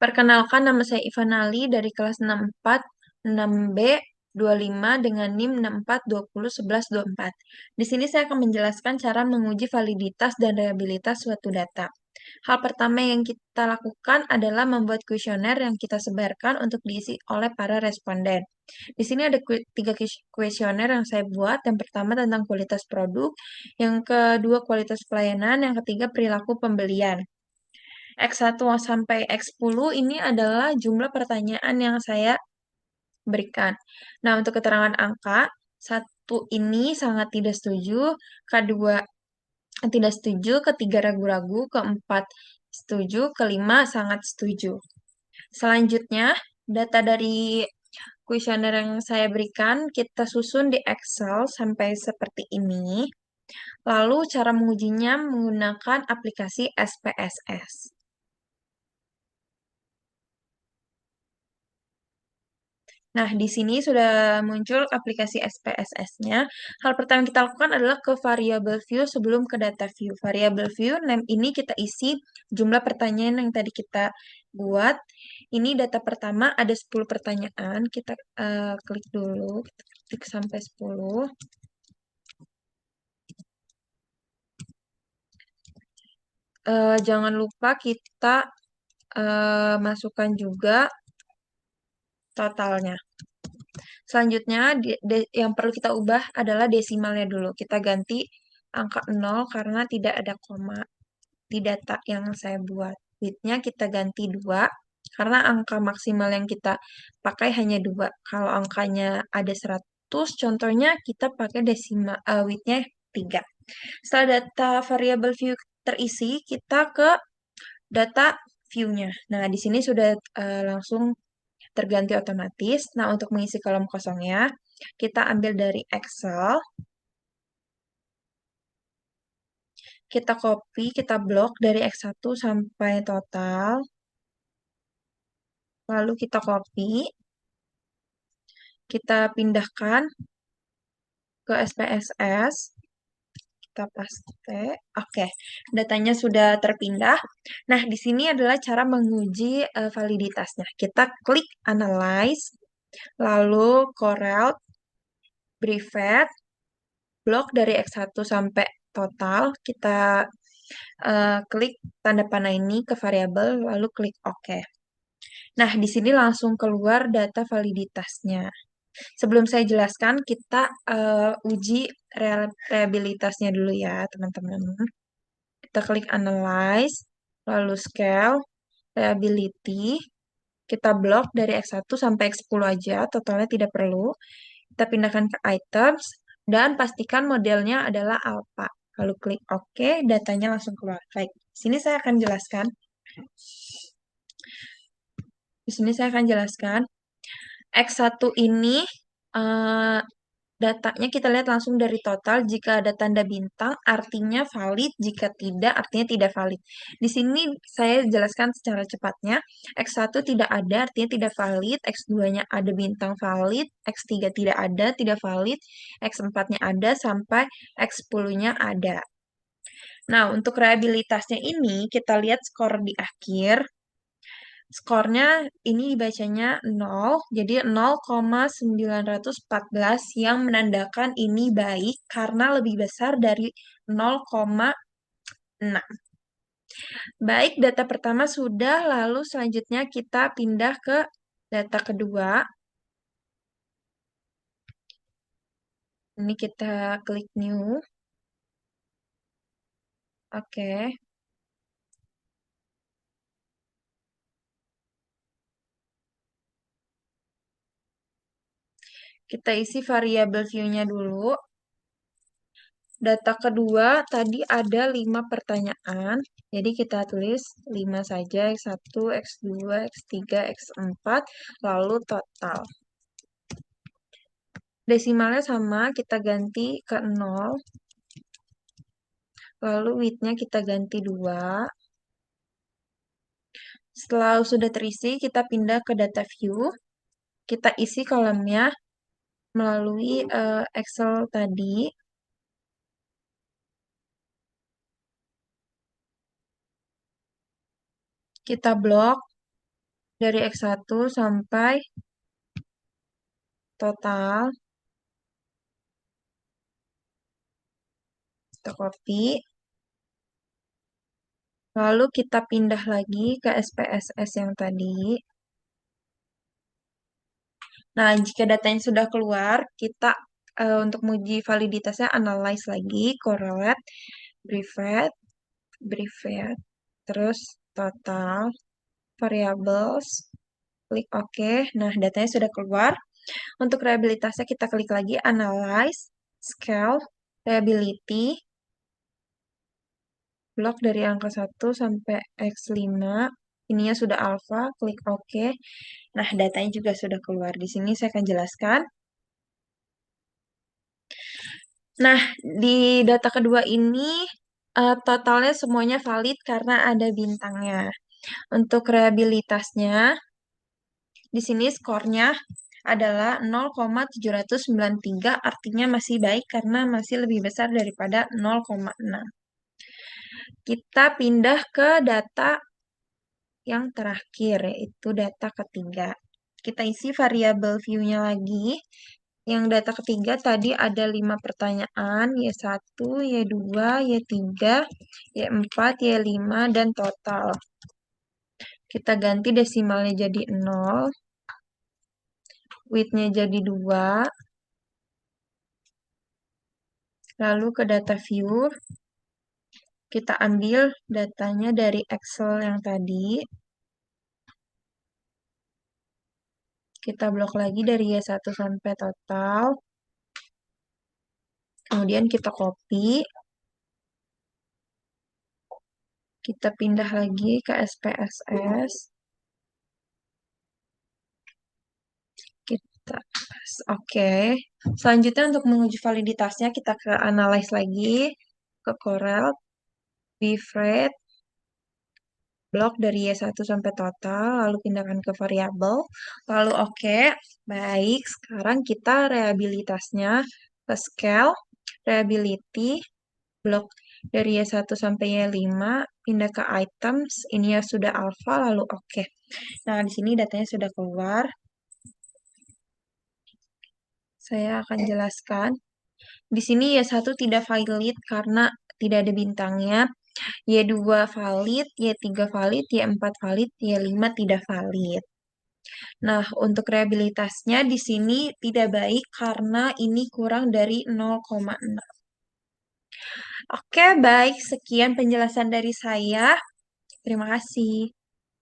Perkenalkan, nama saya Ivanali dari kelas 64 6B 25 dengan NIM 64201124. Di sini saya akan menjelaskan cara menguji validitas dan reliabilitas suatu data. Hal pertama yang kita lakukan adalah membuat kuesioner yang kita sebarkan untuk diisi oleh para responden. Di sini ada tiga kuesioner yang saya buat. Yang pertama tentang kualitas produk, yang kedua kualitas pelayanan, yang ketiga perilaku pembelian. X1 sampai X10 ini adalah jumlah pertanyaan yang saya berikan. Nah, untuk keterangan angka, satu ini sangat tidak setuju, kedua tidak setuju, ketiga ragu-ragu, keempat setuju, kelima sangat setuju. Selanjutnya, data dari kuesioner yang saya berikan kita susun di Excel sampai seperti ini. Lalu cara mengujinya menggunakan aplikasi SPSS. Nah, di sini sudah muncul aplikasi SPSS-nya. Hal pertama yang kita lakukan adalah ke variable view sebelum ke data view. Variable view, name ini kita isi jumlah pertanyaan yang tadi kita buat. Ini data pertama, ada 10 pertanyaan. Kita klik dulu, kita klik sampai 10. Jangan lupa kita masukkan juga totalnya. Selanjutnya, yang perlu kita ubah adalah desimalnya dulu. Kita ganti angka 0 karena tidak ada koma di data yang saya buat. Width-nya kita ganti 2 karena angka maksimal yang kita pakai hanya 2. Kalau angkanya ada 100, contohnya kita pakai desimal width-nya 3. Setelah data variable view terisi, kita ke data view-nya. Nah, di sini sudah langsung terganti otomatis. Nah, untuk mengisi kolom kosongnya, kita ambil dari Excel, kita copy, kita blok dari X1 sampai total, lalu kita copy, kita pindahkan ke SPSS, kita paste. Oke, datanya sudah terpindah. Nah, di sini adalah cara menguji validitasnya. Kita klik Analyze, lalu Corel, Brevet, blok dari X1 sampai total, kita klik tanda panah ini ke variabel, lalu klik OK. Nah, di sini langsung keluar data validitasnya. Sebelum saya jelaskan, kita uji reliabilitasnya dulu ya, teman-teman. Kita klik Analyze, lalu Scale, Reliability. Kita blok dari X1 sampai X10 aja, totalnya tidak perlu. Kita pindahkan ke Items, dan pastikan modelnya adalah alpha. Lalu klik OK, datanya langsung keluar. Baik, sini saya akan jelaskan. Di sini saya akan jelaskan. X1 ini eh, datanya kita lihat langsung dari total. Jika ada tanda bintang, artinya valid. Jika tidak, artinya tidak valid. Di sini saya jelaskan secara cepatnya. X1 tidak ada, artinya tidak valid. X2-nya ada bintang valid. X3 tidak ada, tidak valid. X4-nya ada, sampai X10-nya ada. Nah, untuk reliabilitasnya ini, kita lihat skor di akhir. Skornya ini dibacanya 0, jadi 0,914 yang menandakan ini baik karena lebih besar dari 0,6. Baik, data pertama sudah, lalu selanjutnya kita pindah ke data kedua. Ini kita klik new. Oke. Kita isi variabel view-nya dulu. Data kedua tadi ada 5 pertanyaan. Jadi kita tulis 5 saja, X1, X2, X3, X4, lalu total. Desimalnya sama, kita ganti ke 0. Lalu width-nya kita ganti 2. Setelah sudah terisi, kita pindah ke data view. Kita isi kolomnya melalui Excel tadi. Kita blok dari X1 sampai total. Kita copy. Lalu kita pindah lagi ke SPSS yang tadi. Nah, jika datanya sudah keluar, kita untuk menguji validitasnya analyze lagi, correlate, brevet, brevet, terus total, variables, klik OK. Nah, datanya sudah keluar. Untuk reliabilitasnya kita klik lagi analyze, scale, reliability, blok dari angka 1 sampai X5. Ininya sudah alpha, klik OK. Nah, datanya juga sudah keluar. Di sini saya akan jelaskan. Nah, di data kedua ini totalnya semuanya valid karena ada bintangnya. Untuk reliabilitasnya, di sini skornya adalah 0,793, artinya masih baik karena masih lebih besar daripada 0,6. Kita pindah ke data yang terakhir, yaitu data ketiga. Kita isi variabel view-nya lagi. Yang data ketiga tadi ada 5 pertanyaan, Y1, Y2, Y3, Y4, Y5, dan total. Kita ganti desimalnya jadi 0, width-nya jadi 2, lalu ke data view, kita ambil datanya dari Excel yang tadi, kita blok lagi dari Y1 sampai total, kemudian kita copy, kita pindah lagi ke SPSS, kita oke. Selanjutnya untuk menguji validitasnya kita ke analyze lagi, ke Corel, Bfred, blok dari Y1 sampai total, lalu pindahkan ke variabel, lalu oke. Baik, sekarang kita reliabilitasnya ke scale, reliability, blok dari Y1 sampai Y5, pindah ke items, ini ya sudah alpha, lalu oke. Nah, di sini datanya sudah keluar. Saya akan jelaskan. Di sini Y1 tidak valid karena tidak ada bintangnya. Y2 valid, Y3 valid, Y4 valid, Y5 tidak valid. Nah, untuk reliabilitasnya di sini tidak baik karena ini kurang dari 0,6. Oke, baik. Sekian penjelasan dari saya. Terima kasih.